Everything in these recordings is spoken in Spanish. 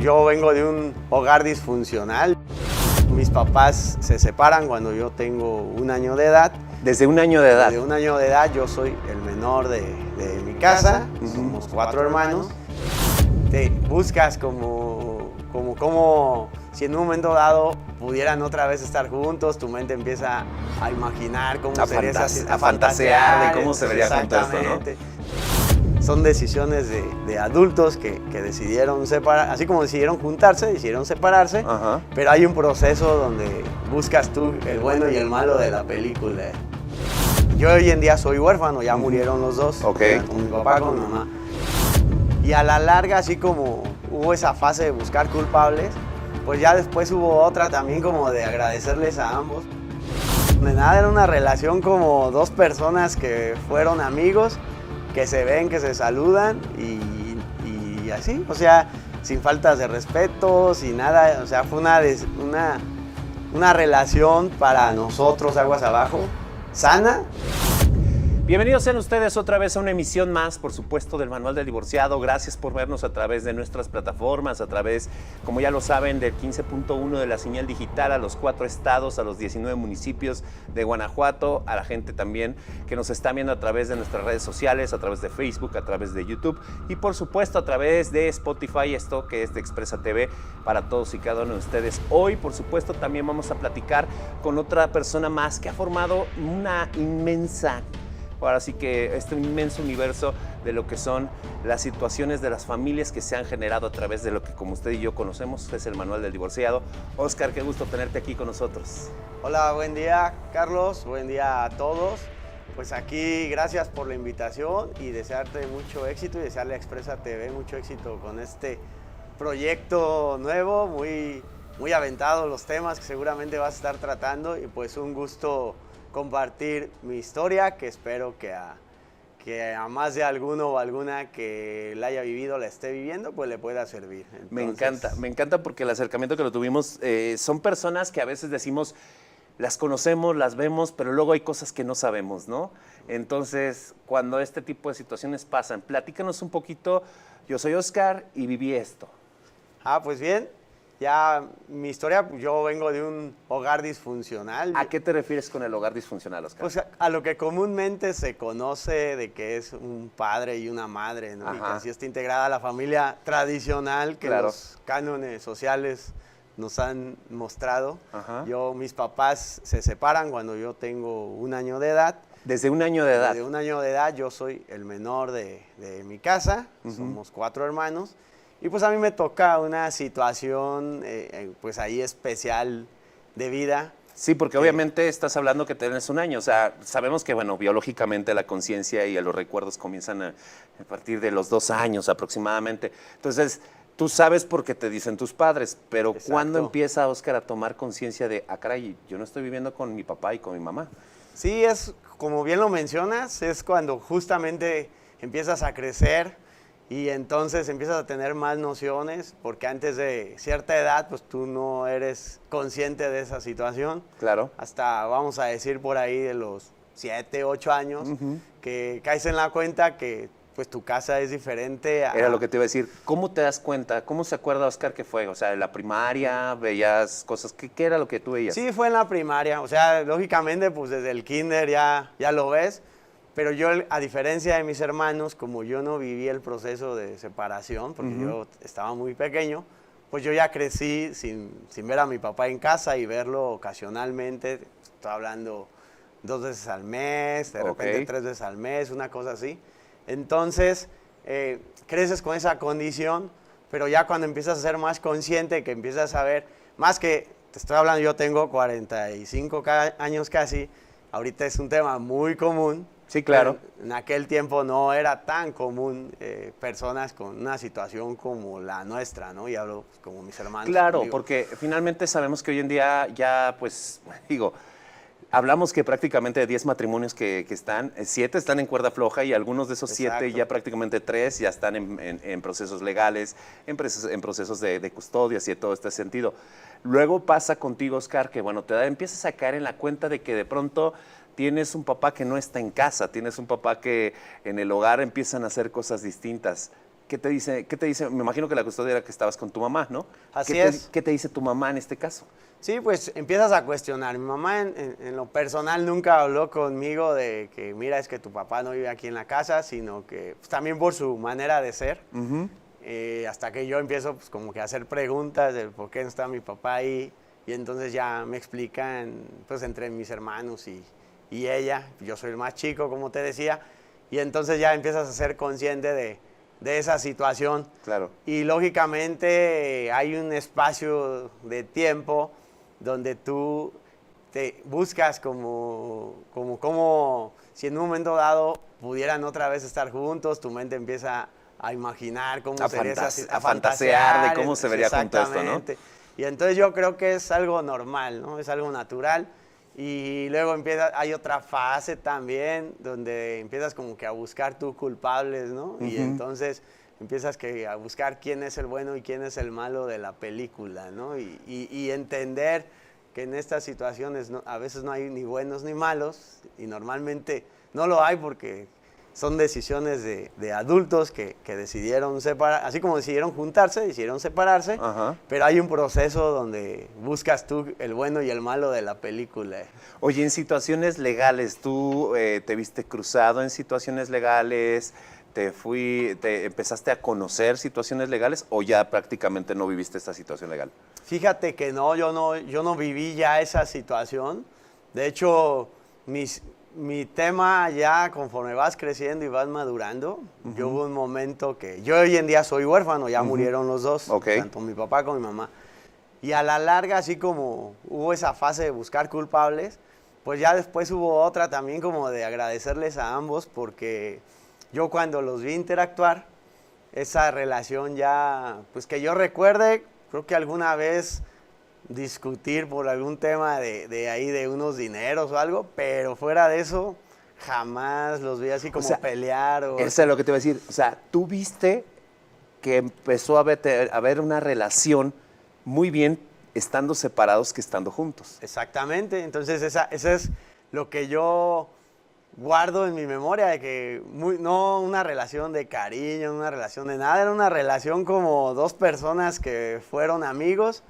Yo vengo de un hogar disfuncional. Mis papás se separan cuando yo tengo 1 año de edad. ¿Desde 1 año de edad? Desde 1 año de edad yo soy el menor de mi casa. Somos 4 hermanos. Te buscas como si en un momento dado pudieran otra vez estar juntos, tu mente empieza a imaginar cómo sería esa, a fantasear de cómo se vería junto esto, ¿no? Son decisiones de adultos que decidieron separar, así como decidieron juntarse, decidieron separarse. Ajá. Pero hay un proceso donde buscas tú el bueno y el malo de la película. Yo hoy en día soy huérfano, ya murieron los dos, Okay. Con mi papá, con mi mamá. Y a la larga, así como hubo esa fase de buscar culpables, pues ya después hubo otra también como de agradecerles a ambos. De nada, era una relación como dos personas que fueron amigos, que se ven, que se saludan y así, o sea, sin faltas de respeto, sin nada, o sea, fue una relación para nosotros, aguas abajo, sana. Bienvenidos sean ustedes otra vez a una emisión más, por supuesto, del Manual del Divorciado. Gracias por vernos a través de nuestras plataformas, a través, como ya lo saben, del 15.1 de la señal digital a los 4 estados, a los 19 municipios de Guanajuato, a la gente también que nos está viendo a través de nuestras redes sociales, a través de Facebook, a través de YouTube y, por supuesto, a través de Spotify, esto que es de Expresa TV, para todos y cada uno de ustedes. Hoy, por supuesto, también vamos a platicar con otra persona más que ha formado una inmensa... Ahora sí que este inmenso universo de lo que son las situaciones de las familias que se han generado a través de lo que, como usted y yo conocemos, es el Manual del Divorciado. Oscar, qué gusto tenerte aquí con nosotros. Hola, buen día, Carlos, buen día a todos. Pues aquí, gracias por la invitación y desearte mucho éxito y desearle a Expresa TV mucho éxito con este proyecto nuevo, muy aventado los temas que seguramente vas a estar tratando y pues un gusto compartir mi historia, que espero que a más de alguno o alguna que la haya vivido, la esté viviendo, pues le pueda servir. Entonces... Me encanta porque el acercamiento que lo tuvimos, son personas que a veces decimos, las conocemos, las vemos, pero luego hay cosas que no sabemos, ¿no? Entonces, cuando este tipo de situaciones pasan, platícanos un poquito. Yo soy Oscar y viví esto. Pues bien. Ya mi historia, yo vengo de un hogar disfuncional. ¿A qué te refieres con el hogar disfuncional, Oscar? Pues a lo que comúnmente se conoce de que es un padre y una madre, ¿no? Y que así está integrada la familia tradicional que los cánones sociales nos han mostrado. Mis papás se separan cuando yo tengo 1 año de edad. ¿Desde 1 año de edad? Desde 1 año de edad, yo soy el menor de mi casa, somos 4 hermanos. Y pues a mí me toca una situación pues ahí especial de vida. Sí, porque obviamente estás hablando que tienes 1 año, o sea, sabemos que, bueno, biológicamente la conciencia y los recuerdos comienzan a partir de los 2 años aproximadamente. Entonces, tú sabes por qué te dicen tus padres, pero Exacto. ¿cuándo empieza, Oscar, a tomar conciencia de, caray, yo no estoy viviendo con mi papá y con mi mamá? Sí, es como bien lo mencionas, es cuando justamente empiezas a crecer. Y entonces empiezas a tener más nociones, porque antes de cierta edad, pues tú no eres consciente de esa situación. Claro. Hasta, vamos a decir, por ahí de los 7, 8 años, que caes en la cuenta que pues tu casa es diferente. Era lo que te iba a decir. ¿Cómo te das cuenta? ¿Cómo se acuerda Oscar que fue? O sea, en la primaria, veías cosas. ¿Qué era lo que tú veías? Sí, fue en la primaria. O sea, lógicamente, pues desde el kinder ya lo ves. Pero yo, a diferencia de mis hermanos, como yo no viví el proceso de separación, porque yo estaba muy pequeño, pues yo ya crecí sin ver a mi papá en casa y verlo ocasionalmente. Estoy hablando 2 veces al mes, de repente 3 veces al mes, una cosa así. Entonces, creces con esa condición, pero ya cuando empiezas a ser más consciente, que empiezas a ver, más que, te estoy hablando, yo tengo 45 años casi, ahorita es un tema muy común. Sí, claro. En aquel tiempo no era tan común personas con una situación como la nuestra, ¿no? Y hablo pues, como mis hermanos. Claro, porque finalmente sabemos que hoy en día ya, pues, digo, hablamos que prácticamente de 10 matrimonios que están, 7 están en cuerda floja y algunos de esos 7, ya prácticamente 3 ya están en procesos legales, en procesos de custodias y de todo este sentido. Luego pasa contigo, Oscar, que bueno, empiezas a caer en la cuenta de que de pronto tienes un papá que no está en casa, tienes un papá que en el hogar empiezan a hacer cosas distintas. ¿Qué te dice? Me imagino que la custodia era que estabas con tu mamá, ¿no? Así es. ¿Qué te dice tu mamá en este caso? Sí, pues empiezas a cuestionar. Mi mamá en lo personal nunca habló conmigo de que, mira, es que tu papá no vive aquí en la casa, sino que pues, también por su manera de ser. Hasta que yo empiezo pues como que a hacer preguntas de por qué no está mi papá ahí. Y entonces ya me explican, pues entre mis hermanos y ella. Yo soy el más chico, como te decía. Y entonces ya empiezas a ser consciente de esa situación. Claro. Y lógicamente hay un espacio de tiempo donde tú te buscas como si en un momento dado pudieran otra vez estar juntos, tu mente empieza a imaginar cómo sería a fantasear de cómo se vería junto esto, ¿no? Y entonces yo creo que es algo normal, ¿no? Es algo natural. Y luego hay otra fase también donde empiezas como que a buscar tú culpables, ¿no? Y entonces empiezas a buscar quién es el bueno y quién es el malo de la película, ¿no? Y entender que en estas situaciones a veces no hay ni buenos ni malos, y normalmente no lo hay porque son decisiones de adultos que decidieron separar, así como decidieron juntarse, decidieron separarse, pero hay un proceso donde buscas tú el bueno y el malo de la película. Oye, en situaciones legales, ¿tú te viste cruzado en situaciones legales? ¿Te empezaste a conocer situaciones legales o ya prácticamente no viviste esta situación legal? Fíjate que no, yo no viví ya esa situación. De hecho, mi tema ya conforme vas creciendo y vas madurando, yo hubo un momento que yo hoy en día soy huérfano, ya murieron los dos, tanto mi papá como mi mamá. Y a la larga, así como hubo esa fase de buscar culpables, pues ya después hubo otra también como de agradecerles a ambos, porque yo cuando los vi interactuar, esa relación ya, pues que yo recuerde, creo que alguna vez discutir por algún tema de ahí de unos dineros o algo, pero fuera de eso jamás los vi así como pelear. Eso es lo que te iba a decir. O sea, tú viste que empezó a haber una relación muy bien estando separados que estando juntos. Exactamente. Entonces esa es lo que yo guardo en mi memoria, de que no una relación de cariño, una relación de nada, era una relación como dos personas que fueron amigos,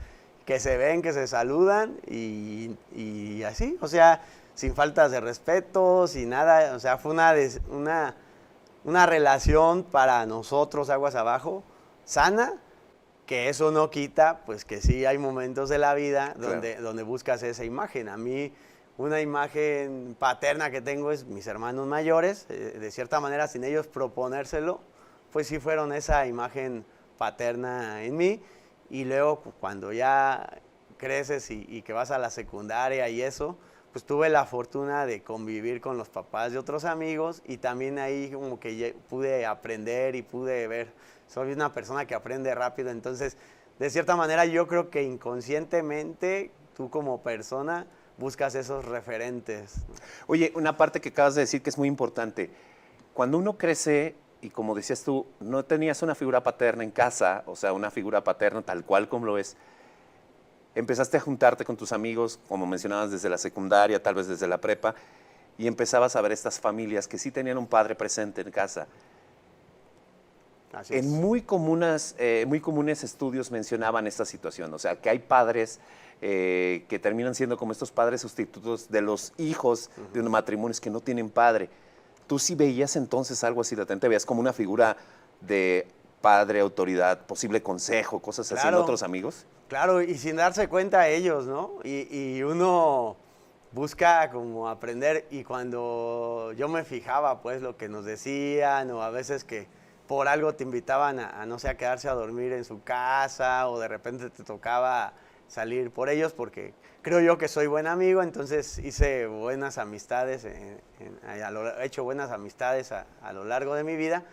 que se ven, que se saludan y así, o sea, sin faltas de respeto, sin nada, o sea, fue una relación para nosotros, aguas abajo, sana, que eso no quita, pues que sí hay momentos de la vida donde buscas esa imagen. A mí, una imagen paterna que tengo es mis hermanos mayores, de cierta manera, sin ellos proponérselo, pues sí fueron esa imagen paterna en mí. Y luego cuando ya creces y que vas a la secundaria y eso, pues tuve la fortuna de convivir con los papás de otros amigos y también ahí como que pude aprender y pude ver. Soy una persona que aprende rápido, entonces de cierta manera yo creo que inconscientemente tú como persona buscas esos referentes. Oye, una parte que acabas de decir que es muy importante. Cuando uno crece, y como decías tú, no tenías una figura paterna en casa, o sea, una figura paterna tal cual como lo es, empezaste a juntarte con tus amigos, como mencionabas, desde la secundaria, tal vez desde la prepa, y empezabas a ver estas familias que sí tenían un padre presente en casa. Así es. En muy comunes estudios mencionaban esta situación, o sea, que hay padres que terminan siendo como estos padres sustitutos de los hijos de unos matrimonios que no tienen padre. ¿Tú sí veías entonces algo así latente? ¿Veías como una figura de padre, autoridad, posible consejo, cosas así en otros amigos? Claro, y sin darse cuenta ellos, ¿no? Y uno busca como aprender, y cuando yo me fijaba, pues, lo que nos decían, o a veces que por algo te invitaban a no sé, a quedarse a dormir en su casa, o de repente te tocaba salir por ellos, porque creo yo que soy buen amigo, entonces hice buenas amistades, he hecho buenas amistades a lo largo de mi vida.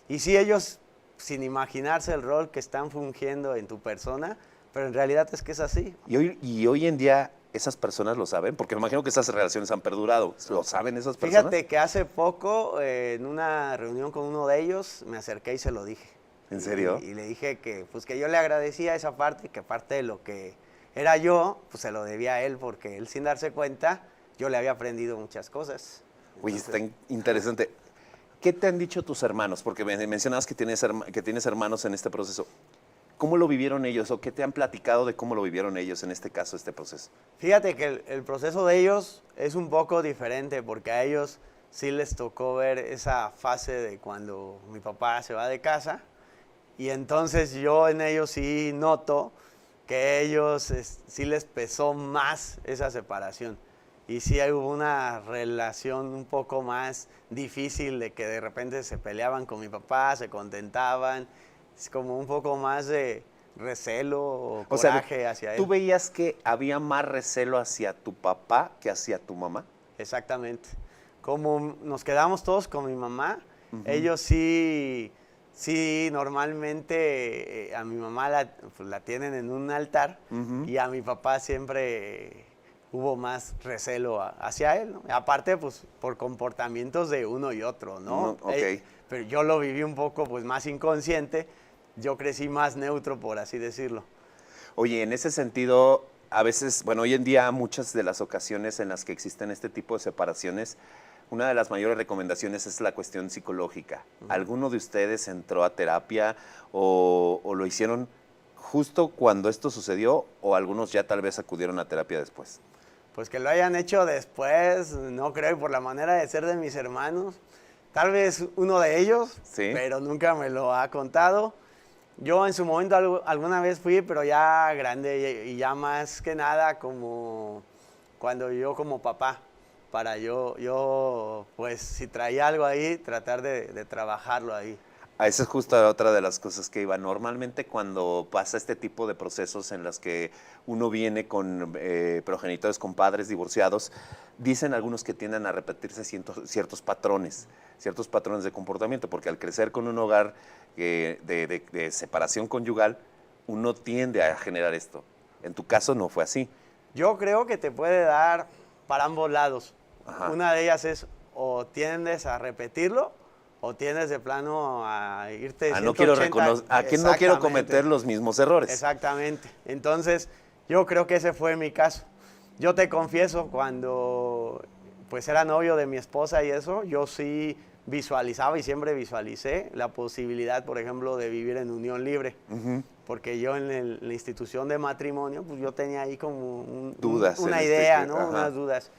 Y sí, ellos, sin imaginarse el rol que están fungiendo en tu persona, pero en realidad es que es así. Y hoy en día esas personas lo saben, porque me imagino que esas relaciones han perdurado. ¿Lo saben esas personas? Fíjate que hace poco, en una reunión con uno de ellos, me acerqué y se lo dije. ¿En serio? Y le dije que, pues, que yo le agradecía esa parte, que parte de lo que era yo, pues se lo debía a él, porque él, sin darse cuenta, yo le había aprendido muchas cosas. Oye, está interesante. ¿Qué te han dicho tus hermanos? Porque mencionabas que tienes hermanos en este proceso. ¿Cómo lo vivieron ellos o qué te han platicado de cómo lo vivieron ellos en este caso, este proceso? Fíjate que el proceso de ellos es un poco diferente porque a ellos sí les tocó ver esa fase de cuando mi papá se va de casa y entonces yo en ellos sí noto que a ellos sí les pesó más esa separación y sí hubo una relación un poco más difícil de que de repente se peleaban con mi papá, se contentaban. Es como un poco más de recelo o coraje hacia él. ¿Tú veías que había más recelo hacia tu papá que hacia tu mamá? Exactamente. Como nos quedamos todos con mi mamá, ellos sí normalmente a mi mamá la tienen en un altar y a mi papá siempre hubo más recelo hacia él, ¿no? Aparte, pues, por comportamientos de uno y otro, ¿no? Okay. Pero yo lo viví un poco, pues, más inconsciente. Yo crecí más neutro, por así decirlo. Oye, en ese sentido, a veces, bueno, hoy en día muchas de las ocasiones en las que existen este tipo de separaciones, una de las mayores recomendaciones es la cuestión psicológica. ¿Alguno de ustedes entró a terapia o lo hicieron justo cuando esto sucedió o algunos ya tal vez acudieron a terapia después? Pues que lo hayan hecho después, no creo, y por la manera de ser de mis hermanos. Tal vez uno de ellos, ¿sí? Pero nunca me lo ha contado. Yo en su momento alguna vez fui, pero ya grande y ya más que nada como cuando yo como papá, para yo pues si traía algo ahí, tratar de trabajarlo ahí. Esa es justo otra de las cosas que iba. Normalmente cuando pasa este tipo de procesos en los que uno viene con progenitores, con padres divorciados, dicen algunos que tienden a repetirse ciertos patrones de comportamiento, porque al crecer con un hogar de separación conyugal, uno tiende a generar esto. En tu caso no fue así. Yo creo que te puede dar para ambos lados. Ajá. Una de ellas es o tiendes a repetirlo o tiendes de plano a irte 180. No quiero cometer los mismos errores. Exactamente. Entonces, yo creo que ese fue mi caso. Yo te confieso, cuando pues era novio de mi esposa y eso, yo sí visualizaba y siempre visualicé la posibilidad, por ejemplo, de vivir en unión libre. Porque yo en la institución de matrimonio, pues yo tenía ahí como una idea, ¿no? Unas dudas.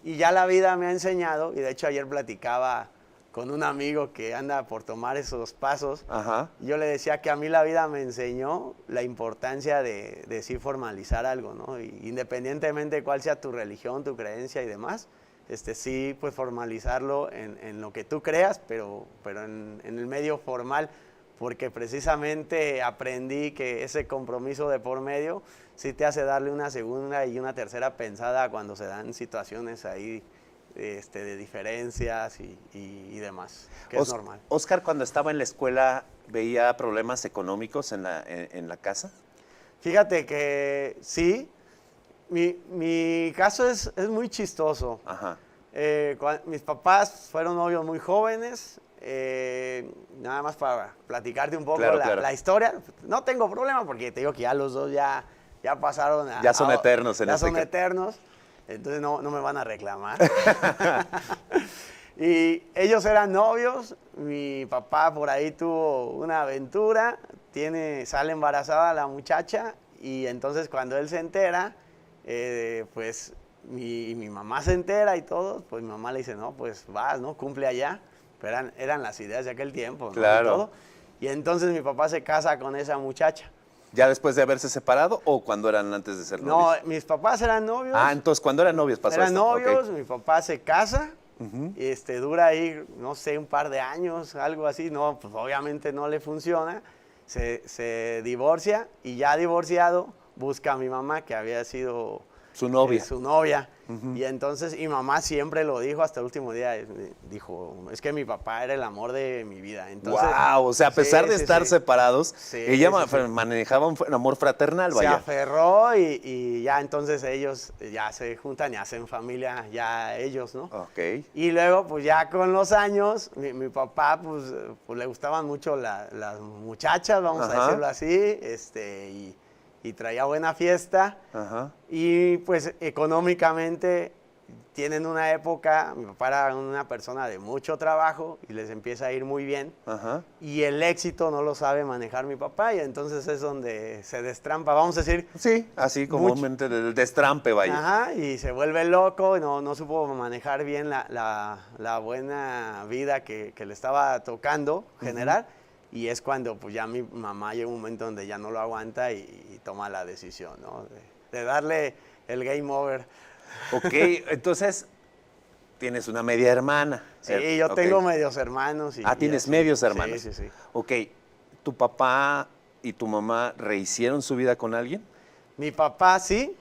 Y ya la vida me ha enseñado, y de hecho ayer platicaba con un amigo que anda por tomar esos pasos. Yo le decía que a mí la vida me enseñó la importancia de sí formalizar algo, ¿no? Y independientemente de cuál sea tu religión, tu creencia y demás, sí, pues formalizarlo en lo que tú creas, pero en el medio formal, porque precisamente aprendí que ese compromiso de por medio sí te hace darle una segunda y una tercera pensada cuando se dan situaciones ahí de diferencias y demás, que es normal. Oscar, cuando estaba en la escuela, ¿veía problemas económicos en la casa? Fíjate que sí. Mi caso es muy chistoso. Mis papás fueron novios muy jóvenes. Nada más para platicarte un poco la historia. No tengo problema porque te digo que ya los dos ya pasaron. Ya son eternos en Ya este son eternos. Entonces no me van a reclamar. Y ellos eran novios. Mi papá por ahí tuvo una aventura. Sale embarazada la muchacha. Y entonces cuando él se entera, pues mi mamá se entera y todo. Pues mi mamá le dice, no, pues vas, ¿no? Cumple allá. Pero eran las ideas de aquel tiempo, ¿no? Claro. Y todo. Y entonces mi papá se casa con esa muchacha. ¿Ya después de haberse separado o cuando eran antes de ser novios? No, mis papás eran novios. Entonces cuando eran novios pasó eran esto. Novios, mi papá se casa, dura ahí, no sé, un par de años, algo así. No, pues obviamente no le funciona. Se divorcia y ya divorciado busca a mi mamá, que había sido su novia. Su novia. Y entonces, mi mamá siempre lo dijo hasta el último día. Dijo, es que mi papá era el amor de mi vida. Entonces, ¡wow! O sea, a pesar de estar separados, ella manejaba un amor fraternal, vaya. Se aferró y ya entonces ellos ya se juntan y hacen familia, ya ellos, ¿no? Ok. Y luego, pues ya con los años, mi papá, pues le gustaban mucho las muchachas, vamos a decirlo así, y traía buena fiesta. Y pues económicamente tienen una época, mi papá era una persona de mucho trabajo y les empieza a ir muy bien. Ajá. Y el éxito no lo sabe manejar mi papá y entonces es donde se destrampa, vamos a decir. Sí, así comúnmente el destrampe, vaya. Ajá, y se vuelve loco, no supo manejar bien la buena vida que le estaba tocando generar. Y es cuando pues ya mi mamá llega un momento donde ya no lo aguanta y toma la decisión, ¿no? De darle el game over. Ok, entonces tienes una media hermana. Sí, yo tengo medios hermanos. Tienes así. medios hermanos. Sí. Ok, ¿tu papá y tu mamá rehicieron su vida con alguien? Mi papá sí.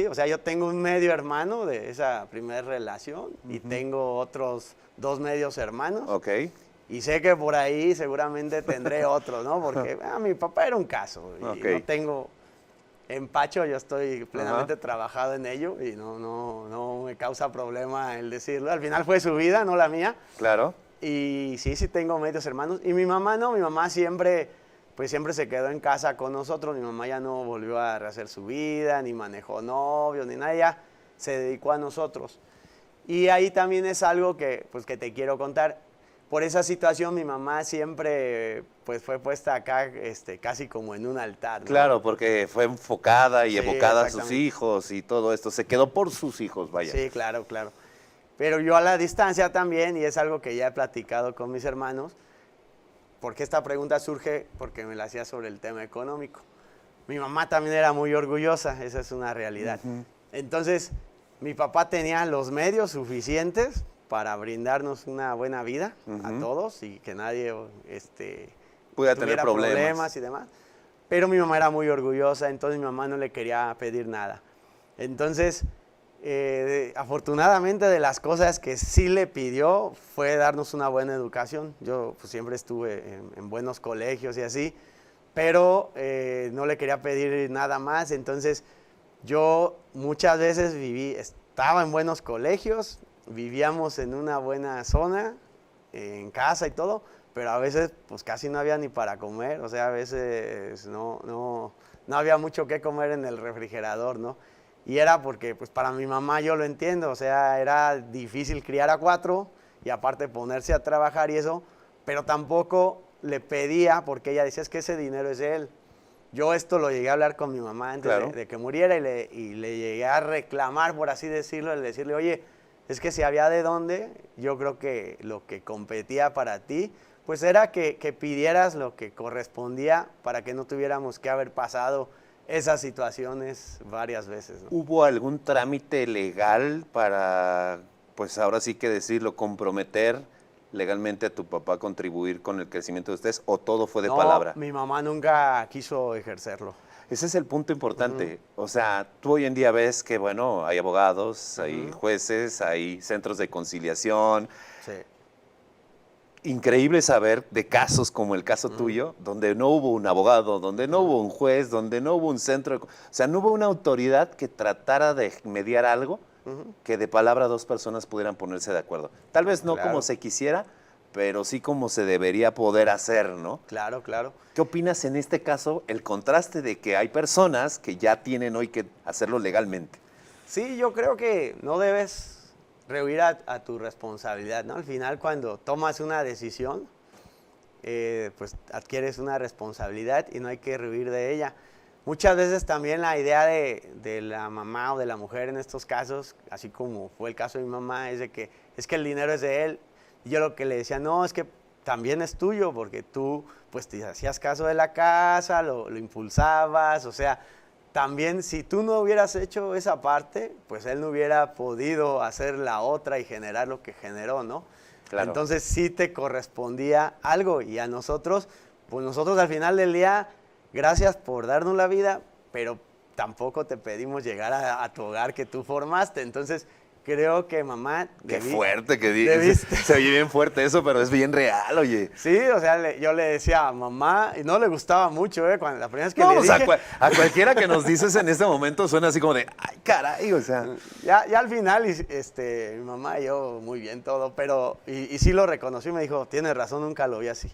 O sea, yo tengo un medio hermano de esa primera relación y tengo otros 2 medios hermanos. Ok. Y sé que por ahí seguramente tendré otros, ¿no? Porque mi papá era un caso y no tengo empacho, yo estoy plenamente trabajado en ello y no me causa problema el decirlo. Al final fue su vida, no la mía. Claro. Y sí tengo medios hermanos. Y mi mamá no, mi mamá siempre se quedó en casa con nosotros. Mi mamá ya no volvió a rehacer su vida, ni manejó novios, ni nada, ya se dedicó a nosotros. Y ahí también es algo que te quiero contar. Por esa situación mi mamá siempre pues fue puesta acá casi como en un altar, ¿no? Claro, porque fue enfocada y Sí, evocada a sus hijos y todo esto. Se quedó por sus hijos, vaya. Sí, claro. Pero yo a la distancia también, y es algo que ya he platicado con mis hermanos, porque esta pregunta surge porque me la hacía sobre el tema económico. Mi mamá también era muy orgullosa, esa es una realidad. Entonces, mi papá tenía los medios suficientes para brindarnos una buena vida a todos y que nadie pudiera tuviera tener problemas y demás. Pero mi mamá era muy orgullosa, entonces mi mamá no le quería pedir nada. Entonces, afortunadamente de las cosas que sí le pidió fue darnos una buena educación. Yo pues, siempre estuve en buenos colegios y así, pero no le quería pedir nada más. Entonces, yo muchas veces estaba en buenos colegios, vivíamos en una buena zona, en casa y todo, pero a veces pues casi no había ni para comer, o sea, a veces no había mucho que comer en el refrigerador, ¿no? Y era porque pues para mi mamá yo lo entiendo, o sea, era difícil criar a 4 y aparte ponerse a trabajar y eso, pero tampoco le pedía porque ella decía es que ese dinero es de él. Yo esto lo llegué a hablar con mi mamá antes de que muriera y le llegué a reclamar, por así decirlo, el decirle, oye, es que si había de dónde, yo creo que lo que competía para ti, pues era que pidieras lo que correspondía para que no tuviéramos que haber pasado esas situaciones varias veces, ¿no? ¿Hubo algún trámite legal para, pues ahora sí que decirlo, comprometer legalmente a tu papá a contribuir con el crecimiento de ustedes o todo fue de palabra? Mi mamá nunca quiso ejercerlo. Ese es el punto importante. O sea, tú hoy en día ves que, bueno, hay abogados, hay jueces, hay centros de conciliación. Sí. Increíble saber de casos como el caso tuyo, donde no hubo un abogado, donde no hubo un juez, donde no hubo un centro. O sea, no hubo una autoridad que tratara de mediar algo que de palabra 2 personas pudieran ponerse de acuerdo. Tal vez no como se quisiera, pero sí como se debería poder hacer, ¿no? Claro. ¿Qué opinas en este caso, el contraste de que hay personas que ya tienen hoy que hacerlo legalmente? Sí, yo creo que no debes rehuir a tu responsabilidad, ¿no? Al final, cuando tomas una decisión, pues adquieres una responsabilidad y no hay que rehuir de ella. Muchas veces también la idea de la mamá o de la mujer en estos casos, así como fue el caso de mi mamá, es de que es que el dinero es de él. Y yo lo que le decía, no, es que también es tuyo, porque tú pues te hacías caso de la casa, lo impulsabas, o sea, también si tú no hubieras hecho esa parte, pues él no hubiera podido hacer la otra y generar lo que generó, ¿no? Claro. Entonces sí te correspondía algo y a nosotros, pues nosotros al final del día, gracias por darnos la vida, pero tampoco te pedimos llegar a tu hogar que tú formaste, entonces creo que mamá... Qué fuerte que dices. Se oye bien fuerte eso, pero es bien real, oye. Sí, o sea, yo le decía a mamá, y no le gustaba mucho, cuando la primera vez que le dije... O sea, a cualquiera que nos dices en este momento suena así como de, ay, caray, o sea... Ya al final, mi mamá y yo, muy bien todo, pero... Y sí lo reconoció y me dijo, tienes razón, nunca lo vi así.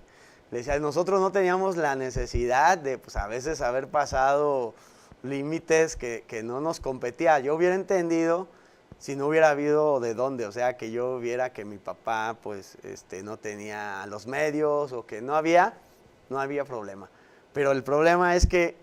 Le decía, nosotros no teníamos la necesidad de, pues, a veces haber pasado límites que no nos competía. Yo hubiera entendido si no hubiera habido de dónde, o sea, que yo viera que mi papá, pues, no tenía los medios o que no había problema. Pero el problema es que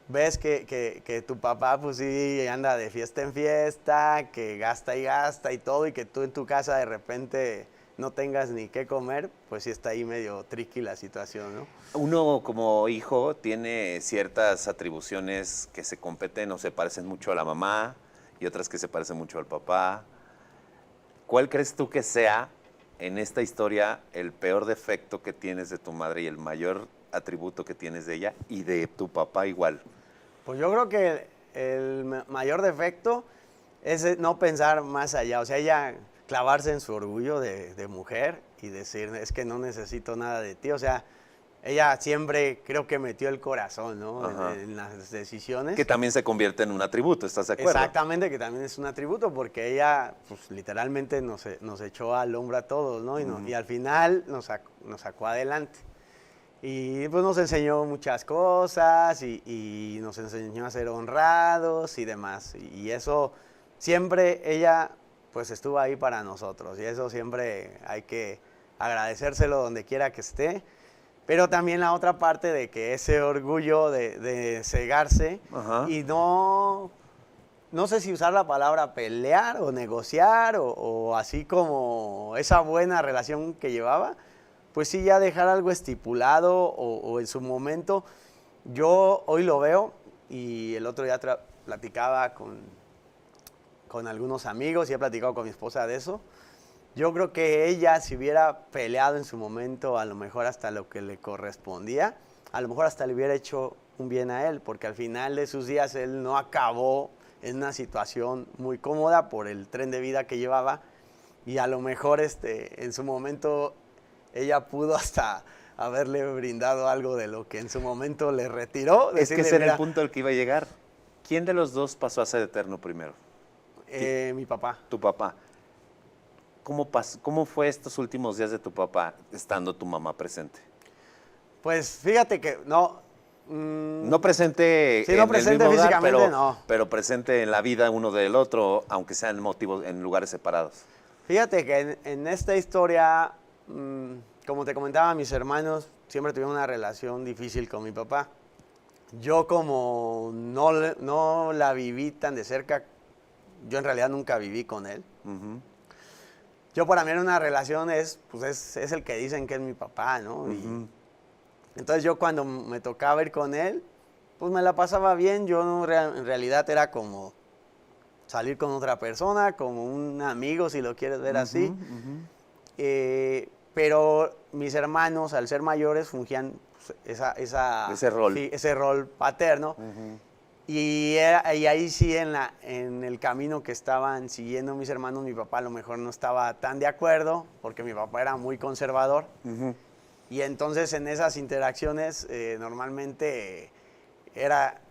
ves que tu papá, pues sí, anda de fiesta en fiesta, que gasta y todo, y que tú en tu casa de repente no tengas ni qué comer, pues sí está ahí medio tricky la situación, ¿no? Uno como hijo tiene ciertas atribuciones que se competen o se parecen mucho a la mamá y otras que se parecen mucho al papá. ¿Cuál crees tú que sea en esta historia el peor defecto que tienes de tu madre y el mayor atributo que tienes de ella y de tu papá igual? Pues yo creo que el mayor defecto es no pensar más allá, o sea, ella clavarse en su orgullo de mujer y decir, es que no necesito nada de ti, o sea, ella siempre creo que metió el corazón, ¿no? En las decisiones. Que también se convierte en un atributo, ¿estás de acuerdo? Exactamente, que también es un atributo, porque ella, pues, literalmente nos echó al hombro a todos, ¿no? Y al final nos sacó adelante. Y pues nos enseñó muchas cosas y nos enseñó a ser honrados y demás. Y eso siempre ella pues estuvo ahí para nosotros y eso siempre hay que agradecérselo donde quiera que esté. Pero también la otra parte de que ese orgullo de cegarse y no sé si usar la palabra pelear o negociar o así como esa buena relación que llevaba, pues sí ya dejar algo estipulado o en su momento. Yo hoy lo veo y el otro día platicaba con algunos amigos y he platicado con mi esposa de eso. Yo creo que ella si hubiera peleado en su momento a lo mejor hasta lo que le correspondía, a lo mejor hasta le hubiera hecho un bien a él, porque al final de sus días él no acabó en una situación muy cómoda por el tren de vida que llevaba y a lo mejor en su momento ella pudo hasta haberle brindado algo de lo que en su momento le retiró. Es que ese era el punto al que iba a llegar. ¿Quién de los dos pasó a ser eterno primero? Mi papá. Tu papá. ¿Cómo fue estos últimos días de tu papá estando tu mamá presente? Pues fíjate que no... no presente, sí, no presente el mismo físicamente, lugar, no. Pero presente en la vida uno del otro, aunque sean motivos en lugares separados. Fíjate que en esta historia, como te comentaba, mis hermanos siempre tuvieron una relación difícil con mi papá. Yo como no la viví tan de cerca, yo en realidad nunca viví con él. Yo para mí era una relación, es el que dicen que es mi papá, ¿no? Y entonces yo cuando me tocaba ir con él, pues me la pasaba bien. Yo en realidad era como salir con otra persona, como un amigo, si lo quieres ver así. Pero mis hermanos, al ser mayores, fungían ese rol. Sí, ese rol paterno. Y ahí sí, en el camino que estaban siguiendo mis hermanos, mi papá a lo mejor no estaba tan de acuerdo, porque mi papá era muy conservador. Y entonces en esas interacciones normalmente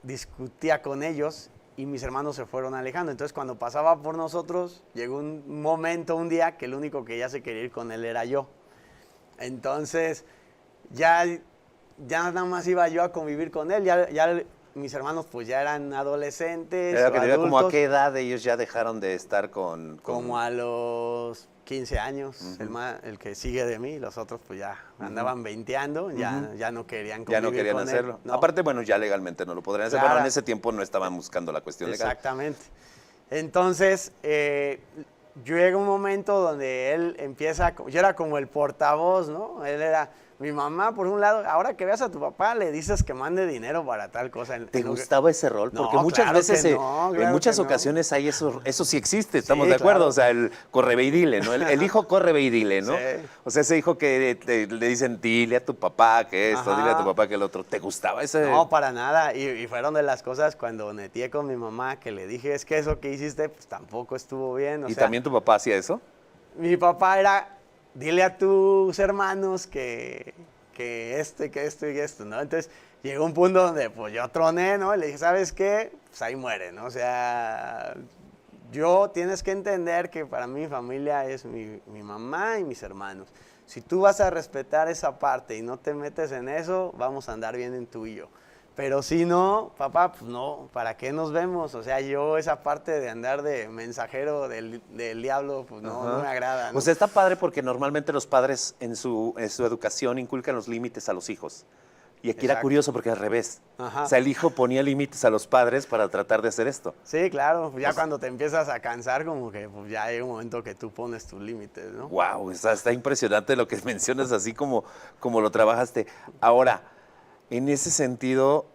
discutía con ellos y mis hermanos se fueron alejando. Entonces cuando pasaba por nosotros, llegó un momento, un día, que el único que ya se quería ir con él era yo. Entonces ya nada más iba yo a convivir con él, ya mis hermanos pues ya eran adolescentes. Era que adultos. ¿Como a qué edad ellos ya dejaron de estar con...? Como a los 15 años, el que sigue de mí, los otros pues ya andaban veinteando, ya no querían convivir. Ya no querían con hacerlo. No. Aparte, bueno, ya legalmente no lo podrían hacer, Claro. pero en ese tiempo no estaban buscando la cuestión legal. Exactamente. Entonces, llega un momento donde él empieza, yo era como el portavoz, ¿no? Él era... Mi mamá, por un lado, ahora que veas a tu papá, le dices que mande dinero para tal cosa. ¿Te gustaba ese rol? Porque No, muchas claro veces, que no, en muchas ocasiones hay eso sí existe, estamos de acuerdo. Claro. O sea, el corre ve y dile, ¿no? El hijo corre ve y dile, ¿no? Sí. O sea, ese hijo que le dicen, dile a tu papá que esto, dile a tu papá que el otro. ¿Te gustaba ese? No, para nada. Y fueron de las cosas cuando neteé con mi mamá, que le dije, es que eso que hiciste, pues tampoco estuvo bien. ¿Y también tu papá hacía eso? Mi papá era, dile a tus hermanos que esto y esto, ¿no? Entonces llegó un punto donde pues yo troné, ¿no? Y le dije, ¿sabes qué? Pues ahí muere, ¿no? O sea, tienes que entender que para mí mi familia es mi mamá y mis hermanos. Si tú vas a respetar esa parte y no te metes en eso, vamos a andar bien en tú y yo. Pero si no, papá, pues no, ¿para qué nos vemos? O sea, yo esa parte de andar de mensajero del diablo, pues no me agrada, ¿no? Pues está padre porque normalmente los padres en su educación inculcan los límites a los hijos. Y aquí era curioso porque al revés. Ajá. O sea, el hijo ponía límites a los padres para tratar de hacer esto. Sí, claro. Ya cuando te empiezas a cansar, como que pues ya hay un momento que tú pones tus límites, ¿no? Wow, está impresionante lo que mencionas, así como lo trabajaste. Ahora, en ese sentido,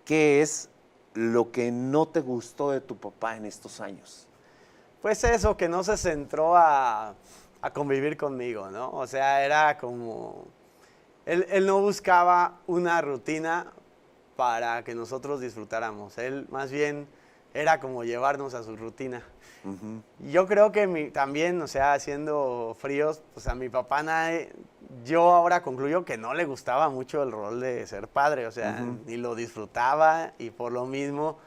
¿qué es lo que no te gustó de tu papá en estos años? Pues eso, que no se centró a convivir conmigo, ¿no? O sea, era como... Él no buscaba una rutina para que nosotros disfrutáramos. Él más bien era como llevarnos a su rutina. Yo creo que también, o sea, siendo fríos, pues a mi papá yo ahora concluyo que no le gustaba mucho el rol de ser padre, o sea, ni lo disfrutaba y por lo mismo,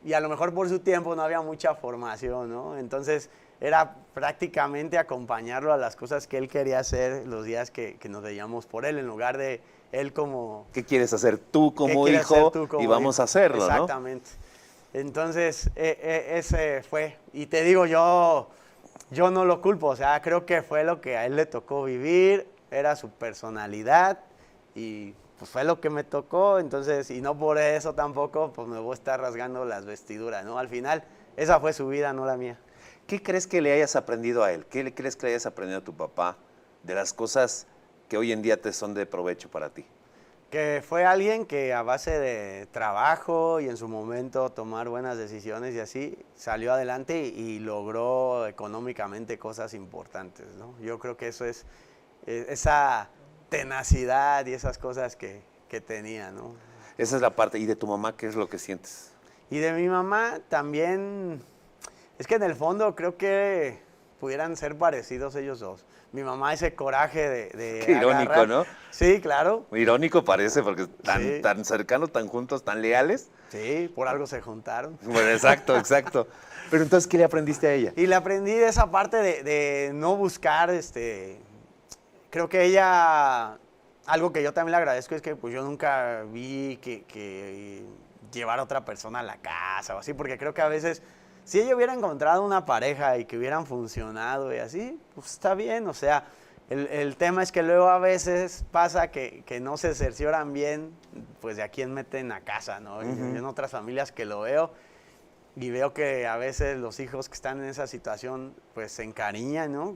y a lo mejor por su tiempo no había mucha formación, ¿no? Entonces era prácticamente acompañarlo a las cosas que él quería hacer los días que nos veíamos por él, en lugar de él como... ¿Qué quieres hacer tú como hijo? Y vamos a hacerlo, ¿no? Exactamente. Entonces, ese fue. Y te digo, yo no lo culpo, o sea, creo que fue lo que a él le tocó vivir, era su personalidad y pues fue lo que me tocó, entonces, y no por eso tampoco, pues me voy a estar rasgando las vestiduras, ¿no? Al final, esa fue su vida, no la mía. ¿Qué crees que le hayas aprendido a él? ¿Qué le crees que le hayas aprendido a tu papá de las cosas que hoy en día te son de provecho para ti? Que fue alguien que a base de trabajo y en su momento tomar buenas decisiones y así, salió adelante y logró económicamente cosas importantes, ¿no? Yo creo que eso es esa tenacidad y esas cosas que tenía, ¿no? Esa es la parte. ¿Y de tu mamá qué es lo que sientes? Y de mi mamá también, es que en el fondo creo que pudieran ser parecidos ellos dos. Mi mamá ese coraje de Qué irónico, agarrar. ¿no? Sí, claro. Irónico parece, porque Sí. tan cercanos, tan juntos, tan leales. Sí, por algo se juntaron. Bueno, exacto, exacto. Pero entonces, ¿qué le aprendiste a ella? Y le aprendí de esa parte de no buscar, creo que ella, algo que yo también le agradezco es que pues yo nunca vi que llevar a otra persona a la casa o así, porque creo que a veces, si ella hubiera encontrado una pareja y que hubieran funcionado y así, pues está bien, o sea, el tema es que luego a veces pasa que no se cercioran bien, pues de a quién meten a casa, ¿no? Yo en otras familias que lo veo y veo que a veces los hijos que están en esa situación, pues se encariñan, ¿no?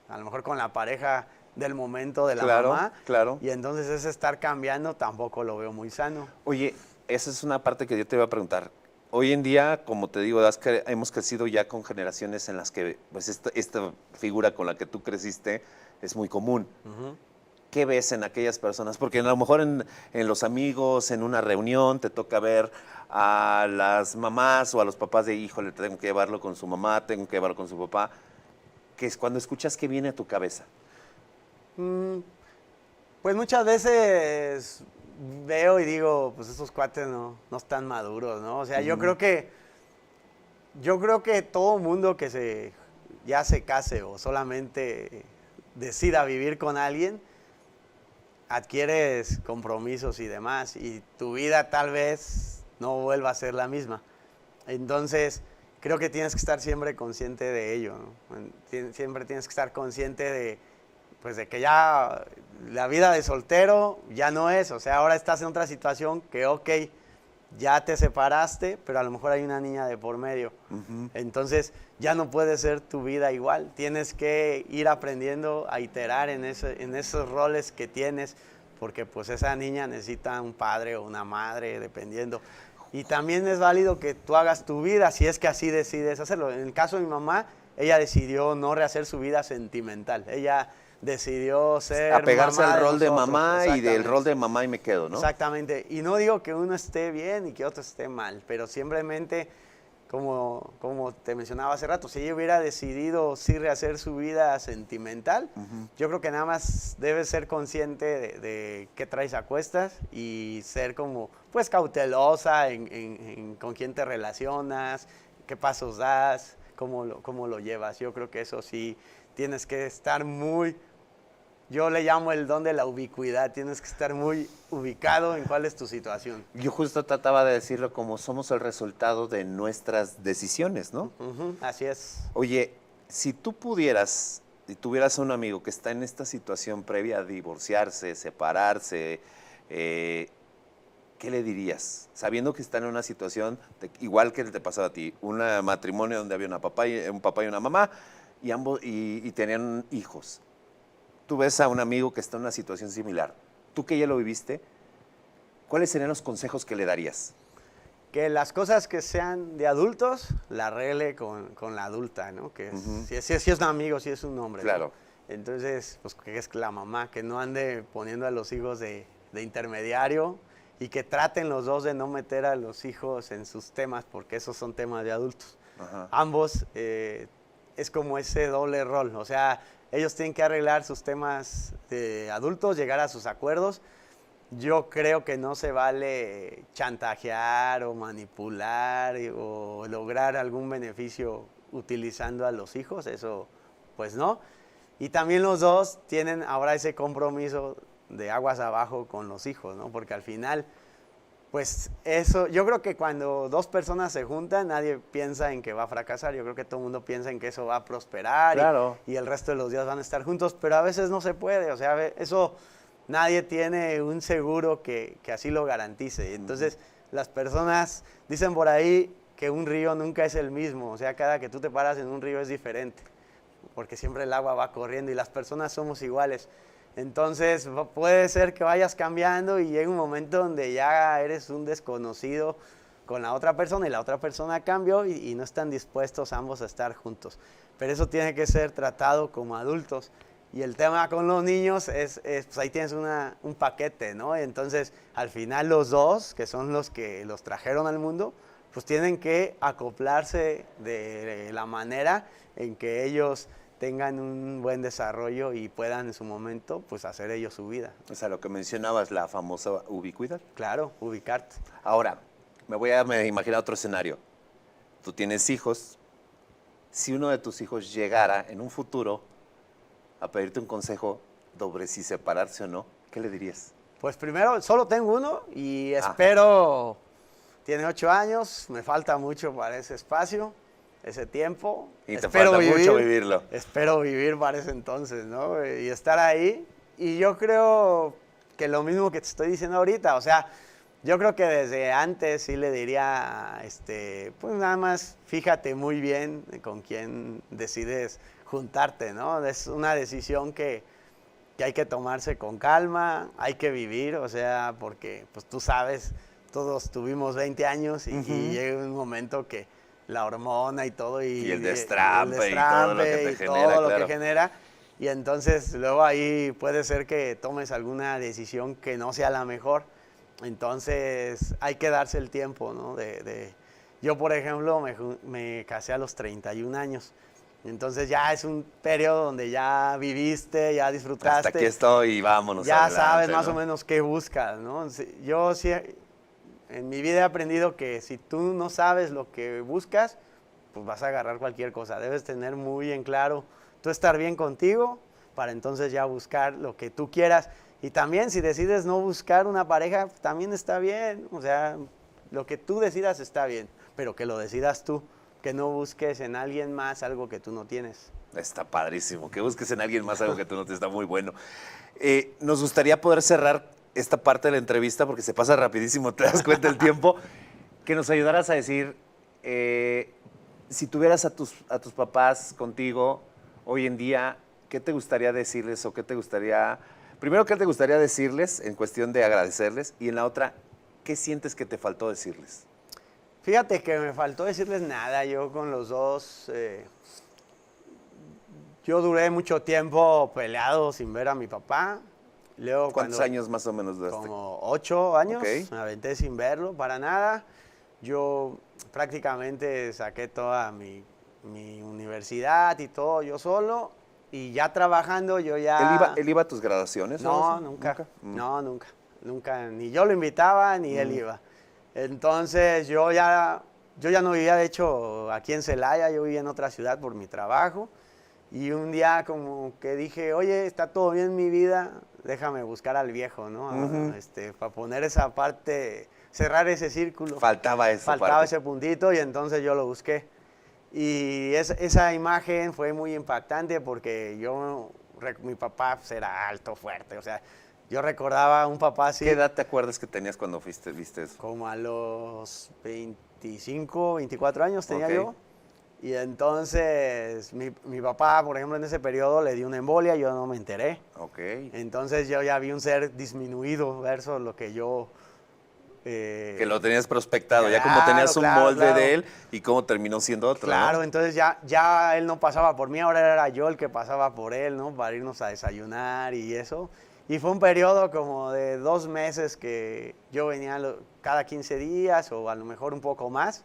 A lo mejor con la pareja del momento de la mamá. Claro. Y entonces ese estar cambiando tampoco lo veo muy sano. Oye, esa es una parte que yo te iba a preguntar. Hoy en día, como te digo, hemos crecido ya con generaciones en las que pues esta figura con la que tú creciste es muy común. ¿Qué ves en aquellas personas? Porque a lo mejor en los amigos, en una reunión, te toca ver a las mamás o a los papás de, híjole, tengo que llevarlo con su mamá, tengo que llevarlo con su papá. ¿Qué es cuando escuchas qué viene a tu cabeza? Pues muchas veces veo y digo, pues esos cuates no están maduros, ¿no? O sea, yo creo que todo mundo que ya se case o solamente decida vivir con alguien, adquieres compromisos y demás, y tu vida tal vez no vuelva a ser la misma. Entonces, creo que tienes que estar siempre consciente de ello, ¿no? Siempre tienes que estar consciente de que ya la vida de soltero ya no es, o sea, ahora estás en otra situación que, ok, ya te separaste, pero a lo mejor hay una niña de por medio. Entonces, ya no puede ser tu vida igual. Tienes que ir aprendiendo a iterar en esos roles que tienes, porque pues esa niña necesita un padre o una madre, dependiendo. Y también es válido que tú hagas tu vida, si es que así decides hacerlo. En el caso de mi mamá, ella decidió no rehacer su vida sentimental. Ella decidió ser apegarse mamá al rol de nosotros. mamá y del rol de mamá y me quedo, ¿no? Exactamente. Y no digo que uno esté bien y que otro esté mal, pero simplemente, como te mencionaba hace rato, si ella hubiera decidido sí rehacer su vida sentimental, yo creo que nada más debes ser consciente de qué traes a cuestas y ser como, pues, cautelosa con quién te relacionas, qué pasos das, cómo lo llevas. Yo creo que eso sí tienes que estar muy yo le llamo el don de la ubicuidad. Tienes que estar muy ubicado en cuál es tu situación. Yo justo trataba de decirlo como somos el resultado de nuestras decisiones, ¿no? Así es. Oye, si tú pudieras y tuvieras a un amigo que está en esta situación previa a divorciarse, separarse, ¿qué le dirías? Sabiendo que está en una situación igual que te pasaba a ti, un matrimonio donde había un papá y una mamá y ambos y tenían hijos. Tú ves a un amigo que está en una situación similar. Tú que ya lo viviste, ¿cuáles serían los consejos que le darías? Que las cosas que sean de adultos, la arregle con la adulta, ¿no? Que si es un amigo, si es un hombre. Claro. ¿No? Entonces, pues que es la mamá, que no ande poniendo a los hijos de intermediario y que traten los dos de no meter a los hijos en sus temas, porque esos son temas de adultos. Ajá. Ambos es como ese doble rol, o sea, ellos tienen que arreglar sus temas de adultos, llegar a sus acuerdos. Yo creo que no se vale chantajear o manipular o lograr algún beneficio utilizando a los hijos, eso pues no. Y también los dos tienen ahora ese compromiso de aguas abajo con los hijos, ¿no? Porque al final, pues eso, yo creo que cuando dos personas se juntan, nadie piensa en que va a fracasar. Yo creo que todo el mundo piensa en que eso va a prosperar. Claro. y el resto de los días van a estar juntos, pero a veces no se puede. O sea, eso nadie tiene un seguro que así lo garantice. Entonces, las personas dicen por ahí que un río nunca es el mismo. O sea, cada que tú te paras en un río es diferente, porque siempre el agua va corriendo y las personas somos iguales. Entonces puede ser que vayas cambiando y llegue un momento donde ya eres un desconocido con la otra persona y la otra persona cambió y no están dispuestos ambos a estar juntos. Pero eso tiene que ser tratado como adultos. Y el tema con los niños pues ahí tienes un paquete, ¿no? Entonces al final los dos, que son los que los trajeron al mundo, pues tienen que acoplarse de la manera en que ellos tengan un buen desarrollo y puedan en su momento pues hacer ellos su vida. O sea, lo que mencionabas, la famosa ubicuidad. Claro, ubicarte. Ahora, me voy a imaginar otro escenario. Tú tienes hijos. Si uno de tus hijos llegara en un futuro a pedirte un consejo sobre si separarse o no, ¿qué le dirías? Pues primero, solo tengo uno y espero, tiene 8 años, me falta mucho para ese espacio, ese tiempo. Y te falta mucho vivirlo. Espero vivir para ese entonces, ¿no? Y estar ahí. Y yo creo que lo mismo que te estoy diciendo ahorita, o sea, yo creo que desde antes sí le diría, pues nada más fíjate muy bien con quién decides juntarte, ¿no? Es una decisión que hay que tomarse con calma, hay que vivir, o sea, porque pues tú sabes, todos tuvimos 20 años y llega un momento que la hormona y todo y el destrampe y todo lo que te genera, todo lo que genera, y entonces luego ahí puede ser que tomes alguna decisión que no sea la mejor. Entonces hay que darse el tiempo, ¿no? Yo, por ejemplo, me casé a los 31 años. Entonces ya es un periodo donde ya viviste, ya disfrutaste. Hasta aquí estoy y vámonos ya adelante, sabes más ¿no? o menos qué buscas, ¿no? Yo sí, en mi vida he aprendido que si tú no sabes lo que buscas, pues vas a agarrar cualquier cosa. Debes tener muy en claro, tú estar bien contigo para entonces ya buscar lo que tú quieras. Y también si decides no buscar una pareja, también está bien. O sea, lo que tú decidas está bien, pero que lo decidas tú, que no busques en alguien más algo que tú no tienes. Está padrísimo, que busques en alguien más algo que tú no tienes, está muy bueno. Nos gustaría poder cerrar esta parte de la entrevista porque se pasa rapidísimo, te das cuenta el tiempo, que nos ayudaras a decir, si tuvieras a tus papás contigo hoy en día, ¿qué te gustaría decirles o qué te gustaría... Primero, ¿qué te gustaría decirles en cuestión de agradecerles? Y en la otra, ¿qué sientes que te faltó decirles? Fíjate que me faltó decirles nada. Yo con los dos, yo duré mucho tiempo peleado sin ver a mi papá. Luego, ¿cuántos años más o menos duraste? Como 8 años, okay. Me aventé sin verlo para nada. Yo prácticamente saqué toda mi universidad y todo yo solo. Y ya trabajando, yo ya... ¿Él iba a tus graduaciones? No, nunca. No, nunca. Ni yo lo invitaba, ni él iba. Entonces, yo ya no vivía, de hecho, aquí en Celaya. Yo vivía en otra ciudad por mi trabajo. Y un día como que dije, oye, está todo bien en mi vida, déjame buscar al viejo, ¿no? Para poner esa parte, cerrar ese círculo. Faltaba esa Faltaba parte. ese puntito y entonces yo lo busqué. Y esa imagen fue muy impactante porque mi papá pues, era alto, fuerte, o sea, yo recordaba a un papá así. ¿Qué edad te acuerdas que tenías cuando viste eso? Como a los 25, 24 años tenía yo. Y entonces mi papá, por ejemplo, en ese periodo le dio una embolia, yo no me enteré. Entonces yo ya vi un ser disminuido versus lo que yo... que lo tenías prospectado, claro, ya como tenías un molde claro. de él y cómo terminó siendo otro. Claro, ¿no? entonces ya él no pasaba por mí, ahora era yo el que pasaba por él, ¿no? Para irnos a desayunar y eso. Y fue un periodo como de 2 meses que yo venía cada 15 días o a lo mejor un poco más.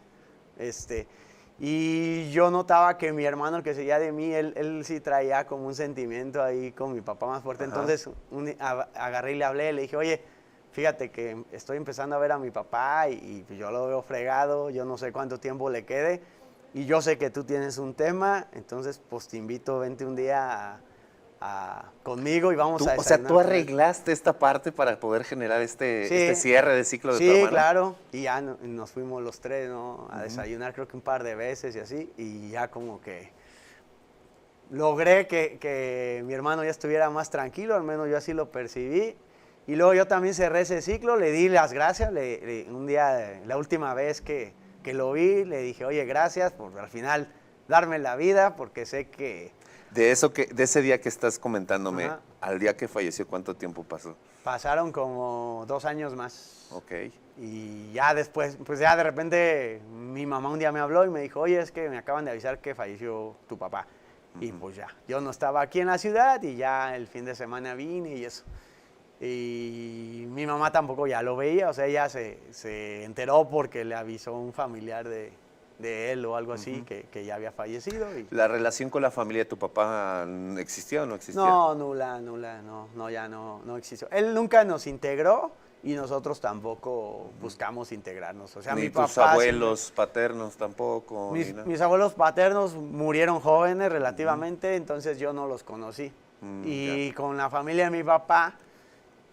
Y yo notaba que mi hermano, el que seguía de mí, él sí traía como un sentimiento ahí con mi papá más fuerte. Ajá. Entonces agarré y le hablé, le dije, oye, fíjate que estoy empezando a ver a mi papá y yo lo veo fregado, yo no sé cuánto tiempo le quede y yo sé que tú tienes un tema, entonces pues te invito, vente un día conmigo y vamos a desayunar. O sea, tú arreglaste esta parte para poder generar este cierre de ciclo de tu hermano. Sí, claro. Y ya nos fuimos los 3, ¿no? A desayunar creo que un par de veces y así. Y ya como que logré que mi hermano ya estuviera más tranquilo, al menos yo así lo percibí. Y luego yo también cerré ese ciclo, le di las gracias. Un día, la última vez que lo vi, le dije, oye, gracias por al final darme la vida, porque sé que... De ese día que estás comentándome, ajá, al día que falleció, ¿cuánto tiempo pasó? Pasaron como 2 años más. Ok. Y ya después, pues ya de repente mi mamá un día me habló y me dijo, oye, es que me acaban de avisar que falleció tu papá. Y pues ya, yo no estaba aquí en la ciudad y ya el fin de semana vine y eso. Y mi mamá tampoco ya lo veía, o sea, ella se enteró porque le avisó un familiar de él o algo así, que ya había fallecido. ¿La relación con la familia de tu papá existía o no existía? No, nula, no, ya no existió. Él nunca nos integró y nosotros tampoco buscamos integrarnos. O sea, ni mi tus papá abuelos paternos tampoco. Mis abuelos paternos murieron jóvenes relativamente, entonces yo no los conocí. Y con la familia de mi papá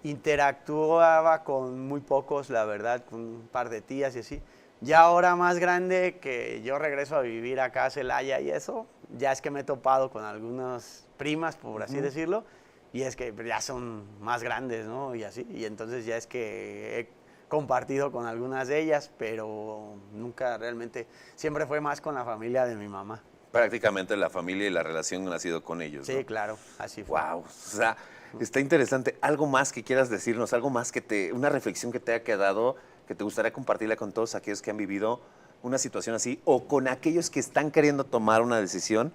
interactuaba con muy pocos, la verdad, con un par de tías y así. Ya ahora más grande, que yo regreso a vivir acá a Celaya y eso, ya es que me he topado con algunas primas, por así decirlo, y es que ya son más grandes, ¿no? Y así, y entonces ya es que he compartido con algunas de ellas, pero nunca realmente, siempre fue más con la familia de mi mamá. Prácticamente la familia y la relación ha sido con ellos, Sí, ¿no? claro, así fue. Wow, o sea, está interesante. ¿Algo más que quieras decirnos? ¿Algo más una reflexión que te haya quedado, que te gustaría compartirla con todos aquellos que han vivido una situación así o con aquellos que están queriendo tomar una decisión?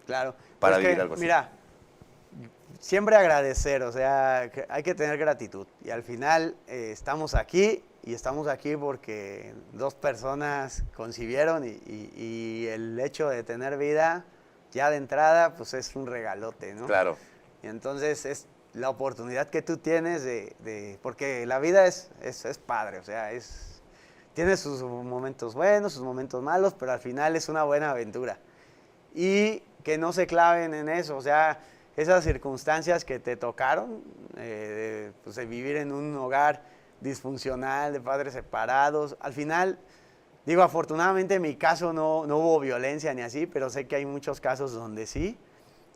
Claro. Para vivir algo así. Mira, siempre agradecer, o sea, hay que tener gratitud. Y al final estamos aquí porque 2 personas concibieron y el hecho de tener vida ya de entrada, pues es un regalote, ¿no? Claro. Y entonces es la oportunidad que tú tienes porque la vida es padre, o sea, tiene sus momentos buenos, sus momentos malos, pero al final es una buena aventura. Y que no se claven en eso, o sea, esas circunstancias que te tocaron, pues de vivir en un hogar disfuncional, de padres separados, al final, digo, afortunadamente en mi caso no hubo violencia ni así, pero sé que hay muchos casos donde sí.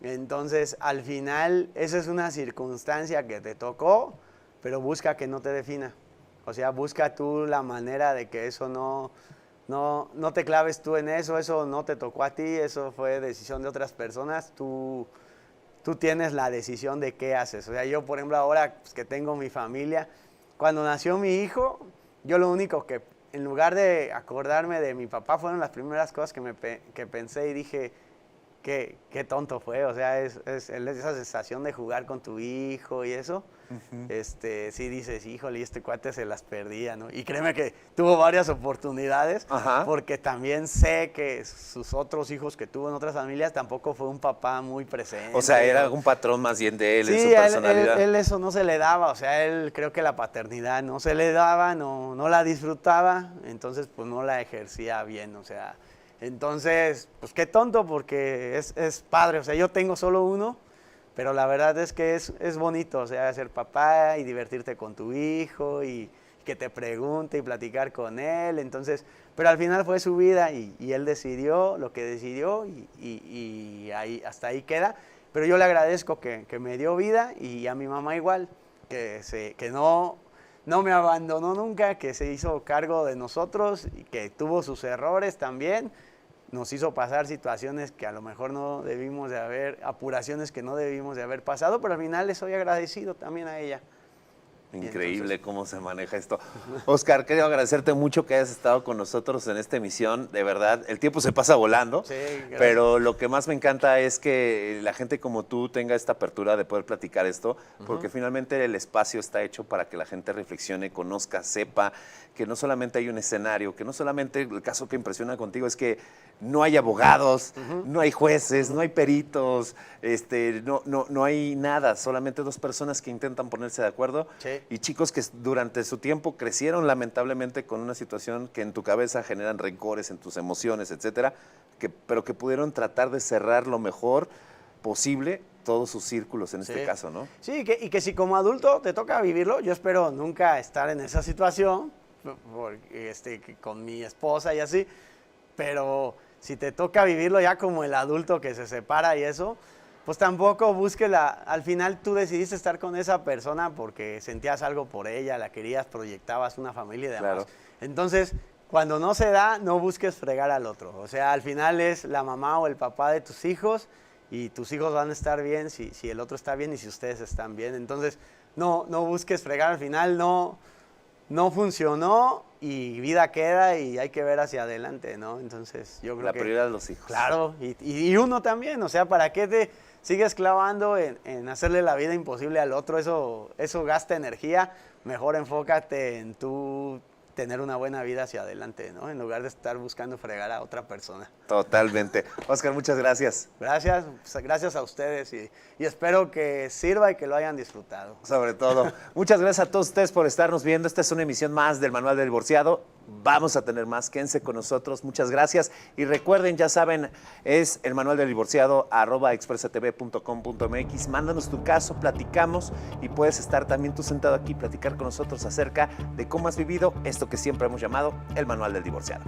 Entonces, al final, esa es una circunstancia que te tocó, pero busca que no te defina. O sea, busca tú la manera de que eso no te claves tú en eso no te tocó a ti, eso fue decisión de otras personas, tú tienes la decisión de qué haces. O sea, yo, por ejemplo, ahora pues, que tengo mi familia, cuando nació mi hijo, yo lo único que, en lugar de acordarme de mi papá, fueron las primeras cosas que pensé y dije, qué tonto fue, o sea, esa sensación de jugar con tu hijo y eso, sí dices, híjole, este cuate se las perdía, ¿no? Y créeme que tuvo varias oportunidades, porque también sé que sus otros hijos que tuvo en otras familias tampoco fue un papá muy presente. O sea, era algún patrón más bien de él, sí, en su personalidad. Él eso no se le daba, o sea, él creo que la paternidad no se le daba, no la disfrutaba, entonces pues no la ejercía bien, o sea, Entonces, pues qué tonto, porque es padre. O sea, yo tengo solo uno, pero la verdad es que es bonito, o sea, ser papá y divertirte con tu hijo y que te pregunte y platicar con él. Entonces, pero al final fue su vida y él decidió lo que decidió y ahí, hasta ahí queda. Pero yo le agradezco que me dio vida, y a mi mamá igual, que no me abandonó nunca, que se hizo cargo de nosotros y que tuvo sus errores también. Nos hizo pasar situaciones que a lo mejor no debimos de haber, apuraciones que no debimos de haber pasado, pero al final le soy agradecido también a ella. Increíble entonces, cómo se maneja esto. Oscar, quiero agradecerte mucho que hayas estado con nosotros en esta emisión. De verdad, el tiempo se pasa volando, sí, pero lo que más me encanta es que la gente como tú tenga esta apertura de poder platicar esto, porque finalmente el espacio está hecho para que la gente reflexione, conozca, sepa que no solamente hay un escenario, que no solamente el caso que impresiona contigo es que no hay abogados, no hay jueces, no hay peritos, no hay nada, solamente dos personas que intentan ponerse de acuerdo. Sí. Y chicos que durante su tiempo crecieron lamentablemente con una situación que en tu cabeza generan rencores, en tus emociones, etcétera, pero que pudieron tratar de cerrar lo mejor posible todos sus círculos en este caso, ¿no? Sí, y que si como adulto te toca vivirlo, yo espero nunca estar en esa situación con mi esposa y así, pero si te toca vivirlo ya como el adulto que se separa y eso, pues tampoco busques al final tú decidiste estar con esa persona porque sentías algo por ella, la querías, proyectabas una familia y demás. Claro. Entonces, cuando no se da, no busques fregar al otro. O sea, al final es la mamá o el papá de tus hijos y tus hijos van a estar bien si el otro está bien y si ustedes están bien. Entonces, no busques fregar, al final no funcionó y vida queda y hay que ver hacia adelante, ¿no? Entonces, yo creo la prioridad de los hijos. Claro, y uno también, o sea, ¿para qué te sigues clavando en hacerle la vida imposible al otro? Eso gasta energía. Mejor enfócate en tú tener una buena vida hacia adelante, ¿no? En lugar de estar buscando fregar a otra persona. Totalmente. Oscar, muchas gracias. Gracias a ustedes y espero que sirva y que lo hayan disfrutado. Sobre todo. Muchas gracias a todos ustedes por estarnos viendo. Esta es una emisión más del Manual del Divorciado. Vamos a tener más. Quédense con nosotros. Muchas gracias. Y recuerden, ya saben, es el Manual del Divorciado @expresatv.com.mx. Mándanos tu caso, platicamos y puedes estar también tú sentado aquí, platicar con nosotros acerca de cómo has vivido esto que siempre hemos llamado el Manual del Divorciado.